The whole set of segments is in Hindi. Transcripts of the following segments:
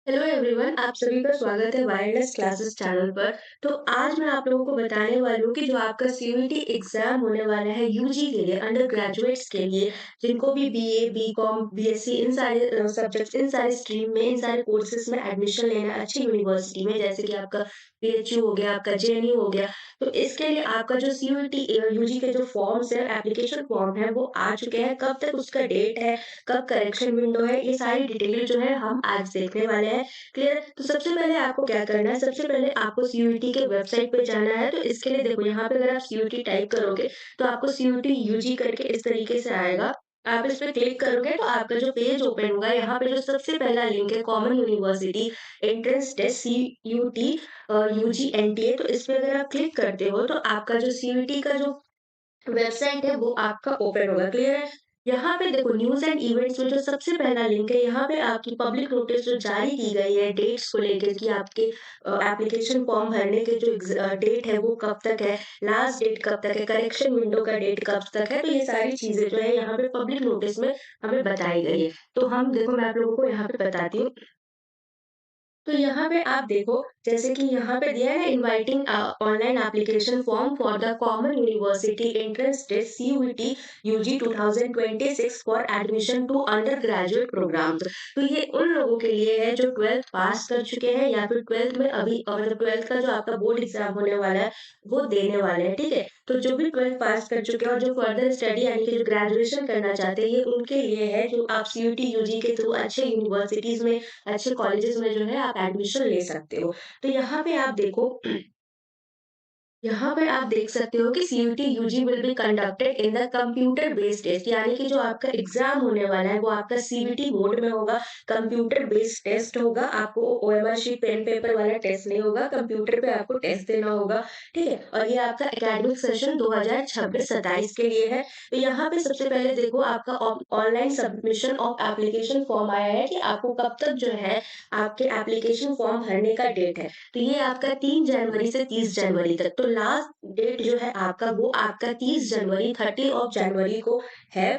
हेलो एवरीवन, आप सभी का स्वागत है वायरलेस क्लासेस चैनल पर। तो आज मैं आप लोगों को बताने वाली हूँ कि जो आपका सीयूईटी एग्जाम होने वाला है यूजी के लिए, अंडर ग्रेजुएट्स के लिए, जिनको भी बीए, बीकॉम, बीएससी इन सारे सब्जेक्ट्स, इन सारे स्ट्रीम में, इन सारे कोर्सेज में एडमिशन लेना है अच्छी यूनिवर्सिटी में, जैसे कि आपका बीएचयू हो गया, आपका जेएनयू हो गया। तो इसके लिए आपका जो सीयूईटी यूजी के जो फॉर्म्स है, एप्लीकेशन फॉर्म है, वो आ चुके हैं। कब तक उसका डेट है, कब करेक्शन विंडो है, ये सारी डिटेल जो है हम आज देखने वाले हैं। क्लियर है? तो सबसे पहले आपको क्या करना है, सबसे पहले आपको सीयूईटी के वेबसाइट पे जाना है। तो इसके लिए देखो, यहाँ पे अगर आप सीयूईटी टाइप करोगे तो आपको सीयूईटी यूजी करके इस तरीके से आएगा। आप इस पे क्लिक करोगे तो आपका जो पेज ओपन होगा, यहाँ पे जो सबसे पहला लिंक है common university entrance test CUET UG NTA, तो इस पे अगर आप क्लिक करते हो तो आपका जो सीयूटी का जो वेबसाइट है वो आपका ओपन होगा। क्लियर है? यहाँ पे देखो, न्यूज़ एंड इवेंट्स में जो सबसे पहला लिंक है, यहाँ पे आपकी पब्लिक नोटिस जो जारी की गई है डेट्स को लेकर कि आपके एप्लीकेशन फॉर्म भरने के जो डेट है वो कब तक है, लास्ट डेट कब तक है, करेक्शन विंडो का डेट कब तक है, तो ये सारी चीज़ें जो है यहाँ पे पब्लिक नोटिस में हमें बताई गई है। तो हम देखो, मैं आप लोगों को यहाँ पे बताती हूँ। तो यहाँ पे आप देखो, जैसे कि यहाँ पे दिया है ना, inviting online application form for the common university entrance test CUET UG 2026 for admission to undergraduate programmes. तो ये उन लोगों के लिए है जो 12th पास कर चुके हैं या फिर 12th में अभी मतलब 12th का जो आपका बोर्ड एग्जाम होने वाला है वो देने वाले हैं। ठीक है? तो जो भी 12th पास कर चुके हैं और जो फर्दर स्टडी यानी कि जो ग्रेजुएशन करना चाहते हैं, ये उनके लिए है, जो आप सीयूटी यूजी के थ्रू अच्छे यूनिवर्सिटीज में, अच्छे कॉलेजेस में जो है आप एडमिशन ले सकते हो। तो यहाँ पे आप देखो, यहाँ पर आप देख सकते हो कि CUET UG will be conducted in the computer based test, यानी कि जो आपका एग्जाम होने वाला है वो आपका सीबीटी मोड में होगा। कंप्यूटर बेस्ड टेस्ट होगा, आपको ओएमआर शीट पेन पेपर वाला टेस्ट नहीं होगा, कंप्यूटर पे आपको टेस्ट देना होगा। ठीक है? और ये आपका एकेडमिक सेशन 2026-27 के लिए है। तो यहाँ पे सबसे पहले देखो, आपका online submission of application form आया है कि आपको कब तक जो है आपके एप्लीकेशन फॉर्म भरने का डेट है। तो ये आपका 3 जनवरी से 30 जनवरी तक, तो लास्ट डेट जो है आपका वो आपका 30 जनवरी, 30 ऑफ जनवरी को है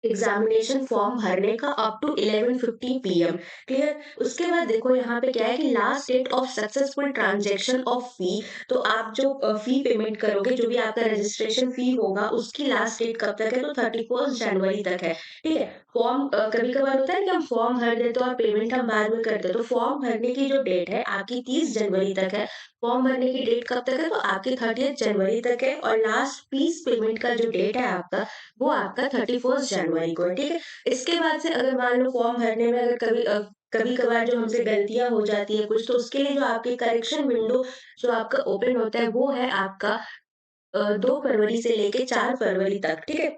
एग्जामिनेशन फॉर्म भरने का, अप टू 11:50 पीएम। क्लियर? उसके बाद देखो, यहाँ पे क्या है कि last date of successful transaction of fee, तो आप जो फी पेमेंट करोगे, जो भी आपका रजिस्ट्रेशन फी होगा, उसकी लास्ट डेट कब तक है, तो 31 जनवरी तक है। ठीक है? फॉर्म कभी कभार होता है कि हम फॉर्म भर देते हैं और पेमेंट हम बाद में करते हैं, तो फॉर्म भरने की जो डेट है आपकी 30 जनवरी तक है। फॉर्म भरने की डेट कब तक है, तो आपकी 30 जनवरी तक है, और लास्ट फीस पेमेंट का जो डेट है आपका, वो आपका 31 जनवरी को है। ठीक है? इसके बाद से अगर मान लो फॉर्म भरने में अगर कभी-कभार जो हमसे गलतियाँ हो जाती है कुछ, तो उसके लिए जो आपकी करेक्शन विंडो जो आपका ओपन होता है वो है आपका 2 फरवरी से लेके 4 फरवरी तक। ठीक है?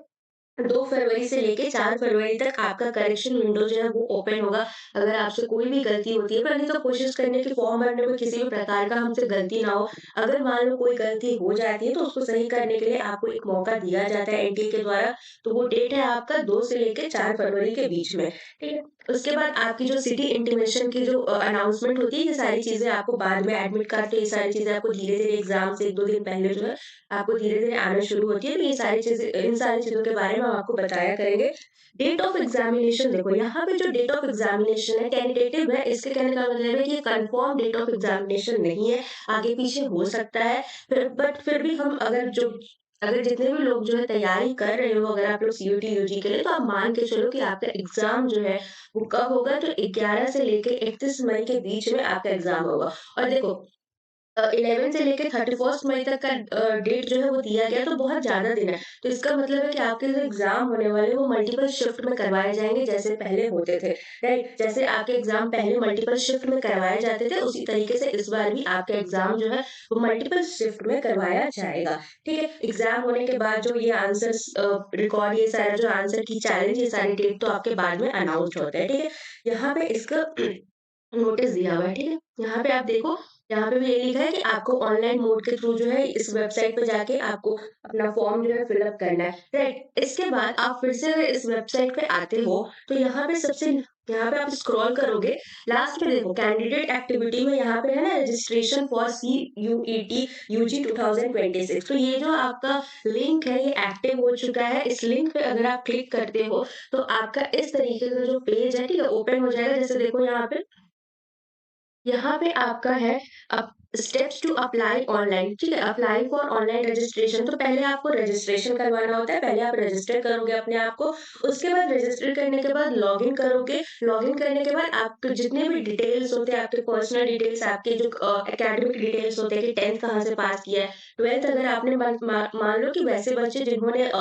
2 फरवरी से लेके 4 फरवरी तक आपका करेक्शन विंडो जो है वो ओपन होगा। अगर आपसे कोई भी गलती होती है, पहले तो कोशिश करनी है कि फॉर्म भरने में किसी भी प्रकार का हमसे गलती ना हो। अगर मान लो कोई गलती हो जाती है तो उसको सही करने के लिए आपको एक मौका दिया जाता है एनटीए के द्वारा। तो वो डेट है आपका 2 से लेके 4 फरवरी के बीच में। ठीक है? उसके बाद आपकी जो सिटी इंटीमेशन की जो अनाउंसमेंट होती है, ये सारी चीज़ें आपको बाद में, एडमिट कार्ड, तो ये सारी चीज़ें आपको धीरे-धीरे एग्ज़ाम से 1-2 दिन पहले जो है आपको धीरे-धीरे आना शुरू होती है। तो ये सारी चीज़ें, इन सारी चीज़ों के बारे में हम आपको बताया करेंगे। डेट ऑफ एग्ज़ामिनेशन देखो, यहाँ पे जो डेट ऑफ एग्ज़ामिनेशन है टेंटेटिव है, इसके कहने का मतलब है कि ये कन्फर्म डेट ऑफ एग्ज़ामिनेशन नहीं है, आगे-पीछे हो सकता है। फिर भी हम अगर जितने भी लोग जो है तैयारी कर रहे हो, अगर आप लोग सीयूटी यूजी के लिए, तो आप मान के चलो कि आपका एग्ज़ाम जो है वो कब होगा, तो 11 से लेके 31 मई के बीच में आपका एग्ज़ाम होगा। और देखो, 11 से लेके 31st मई तक का डेट जो है वो दिया गया, तो बहुत ज़्यादा दिन है। तो इसका मतलब है कि आपके जो एग्ज़ाम होने वाले हैं वो मल्टीपल शिफ्ट में करवाए जाएँगे, जैसे पहले होते थे, राइट? जैसे आपके एग्ज़ाम पहले मल्टीपल शिफ्ट में करवाए जाते थे, उसी तरीके से इस बार भी आपका एग्ज़ाम जो है वो मल्टीपल शिफ्ट में करवाया जाएगा। ठीक है? एग्ज़ाम होने के बाद जो ये आंसर्स रिकॉर्ड, ये सारा जो आंसर की चैलेंज, ये सारी डेट तो आपके बाद में अनाउंस्ड होते हैं। ठीक है? यहाँ पे इसका नोटिस दिया हुआ है। ठीक है? यहाँ पे आप देखो, यहाँ पे भी ये लिखा है कि आपको ऑनलाइन मोड के थ्रू जो है इस वेबसाइट पे जाके आपको अपना फॉर्म जो है फिल अप करना है, राइट? इसके बाद आप फिर से अगर इस वेबसाइट पे आते हो, तो यहाँ पे आप स्क्रॉल करोगे, लास्ट में देखो कैंडिडेट एक्टिविटी में यहाँ पे है ना, रजिस्ट्रेशन फॉर सीयूईटी यूजी 2026, तो ये जो आपका लिंक है ये एक्टिव हो चुका है। इस लिंक पे अगर आप क्लिक करते हो तो आपका इस तरीके का जो पेज है, ठीक है, ओपन हो जाएगा। जैसे देखो यहाँ पे यहाँ पे आपका है up steps to apply online, ठीक है? अप्लाई फॉर ऑनलाइन रजिस्ट्रेशन, तो पहले आपको रजिस्ट्रेशन करवाना होता है, पहले आप रजिस्टर करोगे अपने आप को, उसके बाद रजिस्टर करने के बाद लॉगिन करोगे, लॉगिन करने के बाद आपके जितने भी डिटेल्स होते हैं, आपके पर्सनल डिटेल्स, आपके जो एकेडमिक डिटेल्स होते हैं कि 10th कहाँ से पास किया है, 12th अगर आपने मान लो कि वैसे बच्चे जिन्होंने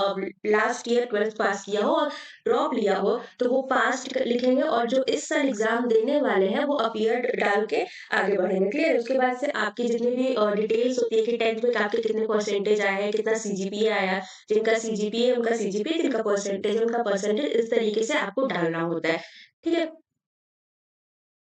लास्ट ईयर 12th पास किया हो और ड्रॉप लिया हो, तो वो पास्ट लिखेंगे और जो इस साल एग्ज़ाम देने वाले हैं, वो अपीयर डाल के आगे बढ़ेंगे, क्लियर है? उसके बाद से आपकी जितनी भी डिटेल्स होती है कि 10th में आपके कितने परसेंटेज आए हैं, कितना सीजीपीए आया है, जिनका सीजीपीए उनका सीजीपीए, जिनका परसेंटेज है उनका परसेंटेज, इस तरीके से आपको डालना होता है, ठीक है?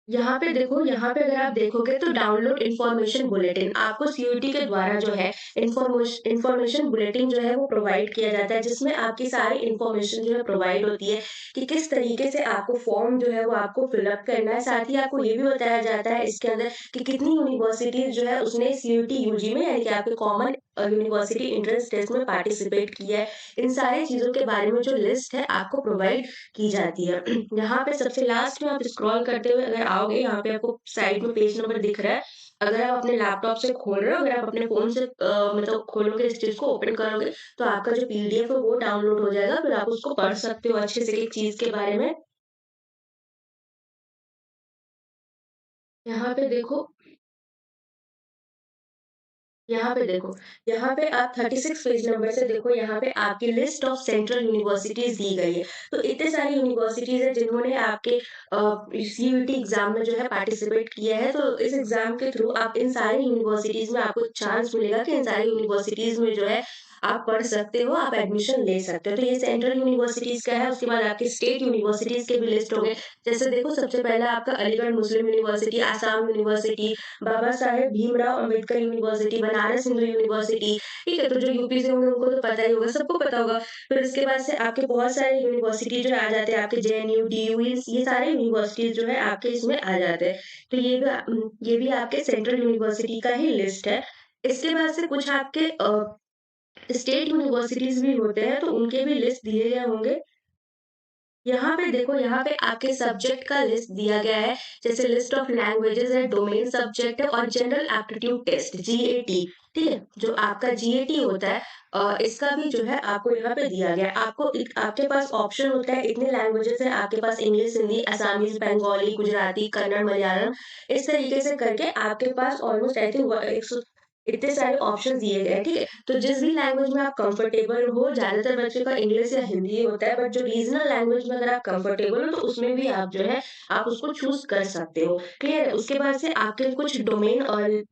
यहाँ पे देखो, यहाँ पे अगर आप देखोगे तो डाउनलोड इन्फॉर्मेशन बुलेटिन आपको सीयूईटी के द्वारा जो है इन्फॉर्मेशन बुलेटिन जो है वो प्रोवाइड किया जाता है, जिसमें आपकी सारी इन्फॉर्मेशन जो है प्रोवाइड होती है कि किस तरीके से आपको फॉर्म जो है वो आपको फिलअप करना है। साथ ही आपको ये भी बताया जाता है इसके अंदर कि कितनी यूनिवर्सिटीज जो है उसने सीयूईटी यूजी में यानी कि आपके कॉमन यूनिवर्सिटी एंट्रेंस टेस्ट में पार्टिसिपेट किया है। इन सारी चीजों के बारे में जो लिस्ट है आपको प्रोवाइड की जाती है। यहाँ पे सबसे लास्ट में आप स्क्रॉल करते हुए अगर आओगे, यहाँ पे आपको साइड में पेज नंबर दिख रहा है। अगर आप अपने लैपटॉप से खोल रहे हो, अगर आप अपने फ़ोन से मतलब खोलोगे, इस चीज़ को ओपन करोगे, तो आपका जो पीडीएफ है वो डाउनलोड हो जाएगा, फिर आप उसको पढ़ सकते हो अच्छे से एक चीज़ के बारे में। यहाँ पे देखो, यहाँ पे देखो, यहाँ पे आप 36 पेज नंबर से देखो, यहाँ पे आपकी लिस्ट ऑफ सेंट्रल यूनिवर्सिटीज़ दी गई है। तो इतने सारी यूनिवर्सिटीज़ हैं जिन्होंने आपके सीयूईटी एग्ज़ाम में जो है पार्टिसिपेट किया है। तो इस एग्ज़ाम के थ्रू आप इन सारी यूनिवर्सिटीज़ में आपको चांस मिलेगा कि इन सारी यूनिवर्सिटीज़ में जो है आप पढ़ सकते हो, आप एडमिशन ले सकते हो। तो ये सेंट्रल यूनिवर्सिटीज़ का है, उसके बाद आपके स्टेट यूनिवर्सिटीज़ के भी लिस्ट होंगे। जैसे देखो, सबसे पहला आपका अलीगढ़ मुस्लिम university, Assam university, Baba Saheb Bhimrao Ambedkar university, Banaras Hindu university, ठीक है? तो जो यूपी से होंगे उनको तो पता ही होगा, सबको पता होगा। फिर उसके बाद से आपके बहुत सारे यूनिवर्सिटी जो आ जाते हैं, आपके जेएनयू, डीयू, ये सारे यूनिवर्सिटीज़ जो है आपके इसमें आ जाते हैं। तो ये भी आपके सेंट्रल यूनिवर्सिटी का ही लिस्ट है। इसके बाद से कुछ आपके स्टेट यूनिवर्सिटीज़ भी होते हैं, तो उनके भी लिस्ट दिए गए होंगे। यहाँ पे देखो, यहाँ पे आपके सब्जेक्ट का लिस्ट दिया गया है, जैसे लिस्ट ऑफ लैंग्वेजेज़ है, डोमेन सब्जेक्ट है और जनरल एप्टीट्यूड टेस्ट जीएटी, ठीक है? जो आपका जीएटी होता है, इसका भी जो है आपको यहाँ पे दिया गया है। आपको आपके पास ऑप्शन होता है, इतने लैंग्वेजेज़ हैं आपके पास, इंग्लिश, हिंदी, असामीज़, बंगाली, गुजराती, कन्नड़, मलयालम, इस तरीके से करके आपके पास ऑलमोस्ट आई थिंक 100 इतने सारे ऑप्शंस दिए गए हैं, ठीक है? तो जिस भी लैंग्वेज में आप कंफर्टेबल हो, ज़्यादातर बच्चों का इंग्लिश या हिंदी ही होता है, बट जो रीजनल लैंग्वेज में अगर आप कंफर्टेबल हो, तो उसमें भी आप जो है, आप उसको चूज़ कर सकते हो, क्लियर है? उसके बाद से आपके कुछ डोमेन और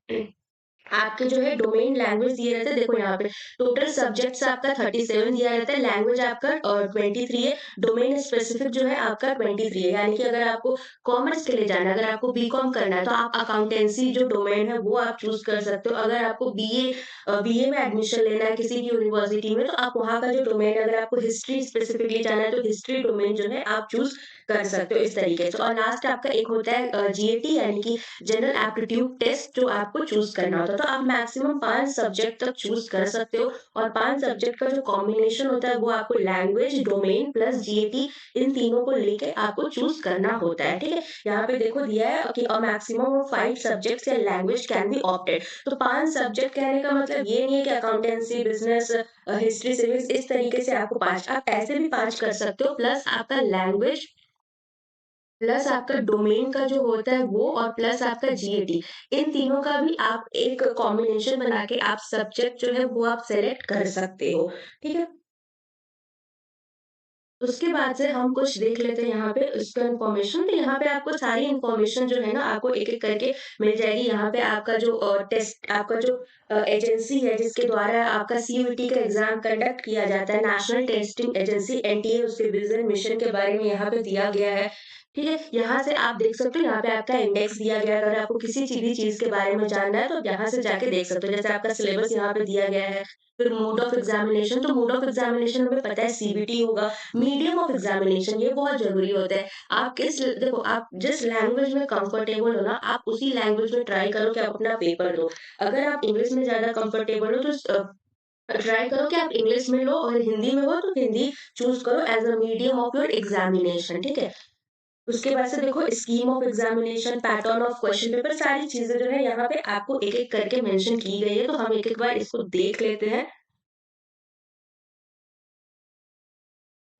आपके जो है डोमेन लैंग्वेज दिए रहते हैं, देखो यहाँ पे टोटल सब्जेक्ट्स आपका 37 दिया रहता है, लैंग्वेज आपका 23 है, डोमेन स्पेसिफिक जो है आपका 23 है, यानी कि अगर आपको कॉमर्स के लिए जाना है, अगर आपको बीकॉम करना है, तो आप अकाउंटेंसी जो डोमेन है वो आप चूज़ कर सकते हो। अगर आपको बीए में एडमिशन लेना है किसी भी यूनिवर्सिटी में, तो आप वहाँ का जो डोमेन है, अगर आपको हिस्ट्री स्पेसिफिकली जाना है, तो हिस्ट्री डोमेन जो है आप चूज़ कर सकते हो इस तरीके से। और लास्ट आपका एक होता है जीएटी, यानी कि जनरल एप्टीट्यूड टेस्ट, जो आपको चूज़ करना होता है। तो आप मैक्सिमम 5 सब्जेक्ट तक चूज़ कर सकते हो और 5 सब्जेक्ट का जो कॉम्बिनेशन होता है वो आपको लैंग्वेज, डोमेन प्लस जीएटी, इन तीनों को लेके आपको चूज़ करना होता है, ठीक है? यहाँ पे देखो दिया है कि अ मैक्सिमम ऑफ 5 सब्जेक्ट्स या लैंग्वेज कैन बी ऑप्टेड। तो 5 सब्जेक्ट कहने का मतलब ये नहीं है कि अकाउंटेंसी, बिज़नेस, हिस्ट्री, सिविक्स, इस तरीके से आपको 5, आप ऐसे भी 5 कर सकते हो, प्लस आपका लैंग्वेज, प्लस आपका डोमेन का जो होता है वो, और प्लस आपका जीएटी, इन तीनों का भी आप एक कॉम्बिनेशन बना के आप सब्जेक्ट जो है वो आप सेलेक्ट कर सकते हो, ठीक है? उसके बाद से हम कुछ देख लेते हैं यहाँ पे इसका इन्फॉर्मेशन, तो यहाँ पे आपको सारी इन्फॉर्मेशन जो है ना आपको एक-एक करके मिल जाएगी। यहाँ पे आपका जो टेस्ट, आपका जो एजेंसी है जिसके द्वारा आपका सीयूईटी का एग्ज़ाम कंडक्ट किया जाता है, नेशनल टेस्टिंग एजेंसी एनटीए, उसके विज़न मिशन के बारे में यहाँ पे दिया गया है। ठीक है? यहाँ से आप देख सकते हो, यहाँ पे आपका इंडेक्स दिया गया है, अगर आपको किसी भी चीज़ के बारे में जानना है तो आप यहाँ से जाके देख सकते हो। जैसे आपका सिलेबस यहाँ पे दिया गया है, फिर मोड ऑफ एग्ज़ामिनेशन, तो मोड ऑफ एग्ज़ामिनेशन हमें पता है सीबीटी होगा। मीडियम ऑफ एग्ज़ामिनेशन ये बहुत ज़रूरी होता है। आप किस देखो, आप जिस लैंग्वेज में कंफर्टेबल हो ना, आप उसी लैंग्वेज में ट्राई करो कि आप अपना पेपर दो। अगर आप इंग्लिश में ज़्यादा कंफर्टेबल हो, तो ट्राई करो कि आप इंग्लिश में लो, और हिंदी में हो तो हिंदी चूज़ करो as a medium of your examination, ठीक है? उसके बाद से देखो scheme of examination, pattern of question paper, सारी चीज़ें जो है यहाँ पे आपको एक-एक करके मेंशन की गई है, तो हम एक-एक बार इसको देख लेते हैं।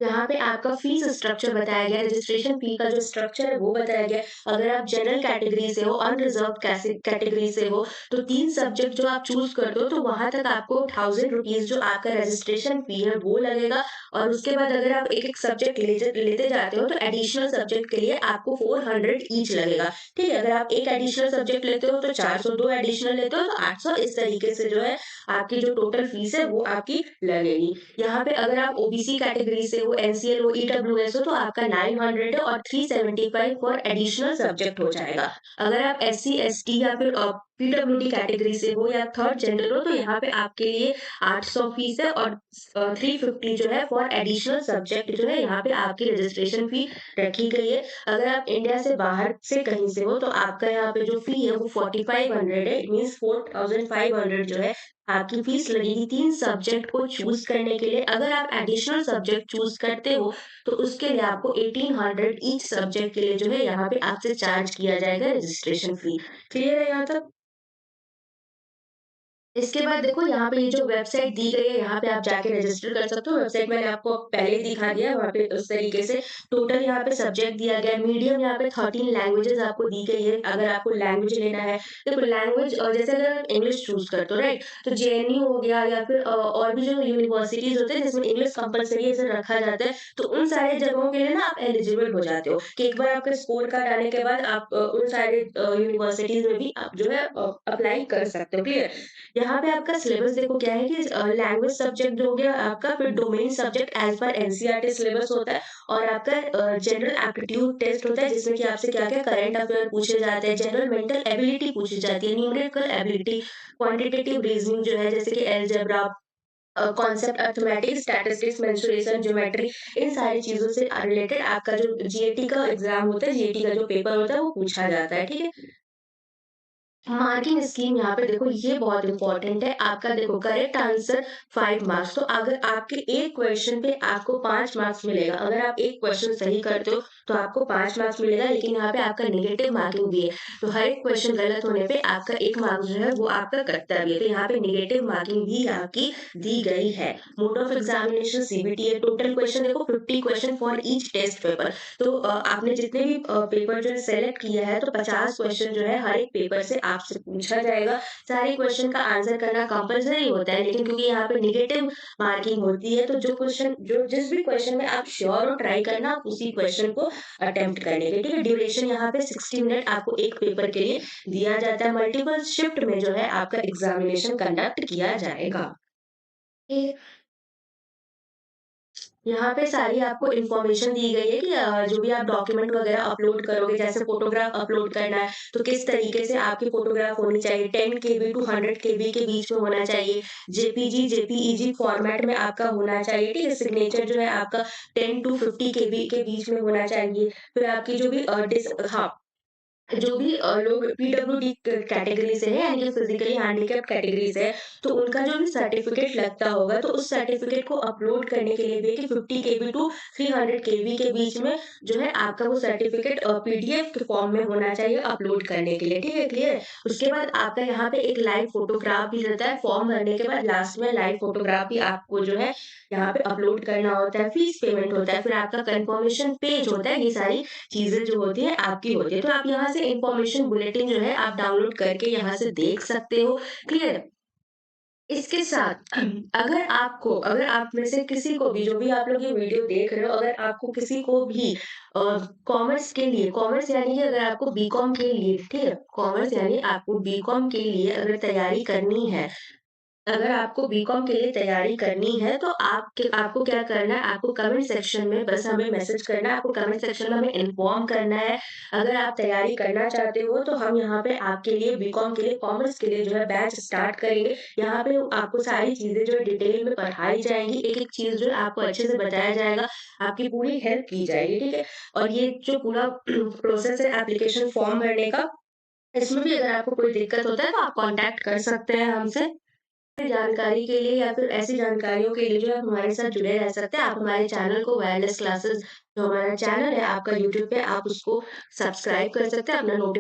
यहाँ पे आपका फीस स्ट्रक्चर बताया गया है, रजिस्ट्रेशन फी का जो स्ट्रक्चर है वो बताया गया है। अगर आप जनरल कैटेगरी से हो, अनरिजर्व्ड कैटेगरी से हो, तो 3 सब्जेक्ट जो आप चूज़ करते हो तो वहाँ तक आपको ₹1000 जो आपका रजिस्ट्रेशन फी है वो लगेगा, और उसके बाद अगर आप एक-एक सब्जेक्ट लेते जाते हो तो एडिशनल सब्जेक्ट के लिए आपको 400 ईच लगेगा। ठीक है? अगर आप एक एडिशनल सब्जेक्ट लेते हो तो 400, 2 एडिशनल लेते हो तो 800, इस तरीके से जो है आपकी जो टोटल फीस है वो आपकी लगेगी। यहाँ पे अगर आप ओबीसी कैटेगरी से हो, एनसीएल हो, ईडब्ल्यूएस हो तो आपका 900 है, और 375 फॉर एडिशनल सब्जेक्ट हो जाएगा। अगर आप एससी, एसटी या फिर पीडब्ल्यूडी कैटेगरी से हो या थर्ड जेंडर हो तो यहाँ पे आपके लिए 800 फीस है, और 350 जो है फॉर एडिशनल सब्जेक्ट जो है यहाँ पे आपकी रजिस्ट्रेशन फी रखी गई है। अगर आप इंडिया से बाहर से कहीं से हो तो आपका यहाँ पे जो फी है वो 4500 है, इट मीन्स 4500 जो है आपकी फीस लगेगी 3 सब्जेक्ट को चूज़ करने के लिए। अगर आप एडिशनल सब्जेक्ट चूज़ करते हो, तो उसके लिए आपको 1800 ईच सब्जेक्ट के लिए जो है यहाँ पे आपसे चार्ज किया जाएगा रजिस्ट्रेशन फी। क्लियर है यहाँ तक? इसके बाद देखो यहाँ पे ये जो वेबसाइट दी गई है, यहाँ पे आप जाके रजिस्टर कर सकते हो। वेबसाइट मैंने आपको पहले ही दिखा दिया है, वहाँ पे उस तरीके से टोटल यहाँ पे सब्जेक्ट दिया गया है। मीडियम यहाँ पे 13 लैंग्वेजेज़ आपको दी गई है, अगर आपको लैंग्वेज लेना है। देखो लैंग्वेज जैसे अगर आप इंग्लिश चूज़ करते हो, राइट? तो जेएनयू हो गया या फिर और भी जो यूनिवर्सिटीज़ होते हैं जिसमें इंग्लिश कंपल्सरी ऐसे रखा जाता है, तो उन सारे जगहों के लिए ना आप एलिजिबल हो जाते हो कि एक बार आपका स्कोर कार्ड आने के बाद आप उन सारे यूनिवर्सिटीज़ में भी आप जो है अप्लाई कर सकते हो। क्लियर? यहाँ पे आपका सिलेबस देखो क्या है कि लैंग्वेज सब्जेक्ट जो हो गया आपका, फिर domain subject as per NCERT syllabus होता है, और आपका जनरल एप्टीट्यूड टेस्ट होता है जिसमें कि आपसे क्या-क्या करंट अफेयर पूछे जाते हैं, जनरल मेंटल एबिलिटी पूछी जाती है, न्यूमेरिकल एबिलिटी, क्वांटिटेटिव रीजनिंग जो है जैसे कि algebra, concept arithmetics, statistics, mensuration, geometry, इन सारी चीज़ों से रिलेटेड आपका जो जीएटी का एग्ज़ाम होता है, जीएटी का जो पेपर होता है वो पूछा जाता है, ठीक है? मार्किंग स्कीम यहाँ पे देखो ये बहुत इंपॉर्टेंट है। आपका देखो करेक्ट आंसर 5 मार्क्स, तो अगर आपके एक क्वेश्चन पे आपको 5 मार्क्स मिलेगा। अगर आप एक क्वेश्चन सही करते हो तो आपको 5 मार्क्स मिलेगा, लेकिन यहाँ पे आपका नेगेटिव मार्किंग भी है। तो हर एक क्वेश्चन गलत होने पे आपका 1 मार्क्स जो है वो आपका कटता भी है। तो यहाँ पे नेगेटिव मार्किंग भी आपकी दी गई है। मोड ऑफ एग्जामिनेशन सीबीटी है। टोटल क्वेश्चन देखो 50 question for each test paper. तो आपने जितने भी पेपर जो है सेलेक्ट किया है तो 50 क्वेश्चन जो है हर एक पेपर से आपसे पूछा जाएगा। सारे क्वेश्चन का आंसर करना कंपल्सरी होता है, लेकिन क्योंकि यहाँ पे नेगेटिव मार्किंग होती है तो जो जिस भी क्वेश्चन में आप श्योर हो ट्राई करना आप उसी क्वेश्चन को अटेम्प्ट करने के। ठीक है? ड्यूरेशन यहाँ पे 60 मिनट आपको एक पेपर के लिए दिया जाता है। मल्टीपल शिफ्ट में जो है आपका एग्जामिनेशन कंडक्ट किया जाएगा। ये यहाँ पे सारी आपको इन्फॉर्मेशन दी गई है कि जो भी आप डॉक्यूमेंट वगैरह अपलोड करोगे, जैसे फ़ोटोग्राफ अपलोड करना है, तो किस तरीके से आपकी फ़ोटोग्राफ होनी चाहिए, 10 केबी टू 100 केबी के बीच में होना चाहिए, जेपीजी, जेपीईजी फॉर्मेट में आपका होना चाहिए, ठीक है? सिग्नेचर जो है आपका 10 टू 50 केबी के बीच में होना चाहिए। फिर आपकी जो भी हाँ, जो भी लोग पीडब्ल्यूडी कैटेगरी से है यानी कि फिजिकली हैंडिकैप्ड कैटेगरी से है, तो उनका जो भी सर्टिफिकेट लगता होगा तो उस सर्टिफिकेट को अपलोड करने के लिए भी है कि 50 केबी टू 300 केबी के बीच में जो है आपका वो सर्टिफिकेट पीडीएफ के फॉर्म में होना चाहिए अपलोड करने के लिए। ठीक है? क्लियर? उसके बाद आपका यहाँ पे एक लाइव फोटोग्राफ भी रहता है। फॉर्म भरने के बाद लास्ट में लाइव फोटोग्राफ भी आपको जो है यहाँ पे अपलोड करना होता है। फीस पेमेंट होता है, फिर आपका कंफर्मेशन पेज होता है। ये सारी चीज़ें जो होती हैं आपकी होती है। तो आप यहाँ से इन्फॉर्मेशन बुलेटिन जो है आप डाउनलोड करके यहाँ से देख सकते हो। क्लियर? इसके साथ अगर आप में से किसी को भी जो भी आप लोग ये वीडियो देख रहे हो, अगर आपको किसी को भी कॉमर्स के लिए, कॉमर्स यानी कि अगर आपको बीकॉम के लिए, ठीक है? कॉमर्स यानी आपको बीकॉम के लिए अगर तैयारी करनी है, अगर आपको बीकॉम के लिए तैयारी करनी है तो आपको क्या करना है, आपको कमेंट सेक्शन में बस हमें मैसेज करना है, आपको कमेंट सेक्शन में हमें इन्फॉर्म करना है। अगर आप तैयारी करना चाहते हो तो हम यहाँ पे आपके लिए बीकॉम के लिए, कॉमर्स के लिए जो है बैच स्टार्ट करेंगे। यहाँ पे आपको सारी चीज़ें जो है डिटेल में पढ़ाई जाएँगी, एक-एक चीज़ जो है आपको अच्छे से बताया जाएगा, आपकी पूरी हेल्प की जाएगी, ठीक है? और ये जो पूरा प्रोसेस है एप्लीकेशन फॉर्म भरने का, इसमें भी अगर आपको कोई दिक्कत होता है तो आप कॉन्टैक्ट कर सकते हैं हमसे। जानकारी के लिए या फिर ऐसी जानकारियों के लिए जो आप हमारे साथ जुड़े रह सकते हैं, आप हमारे चैनल को वायरलेस क्लासेस जो हमारा चैनल है आपका यूट्यूब पे आप उसको सब्सक्राइब कर सकते हैं, अपना नोटि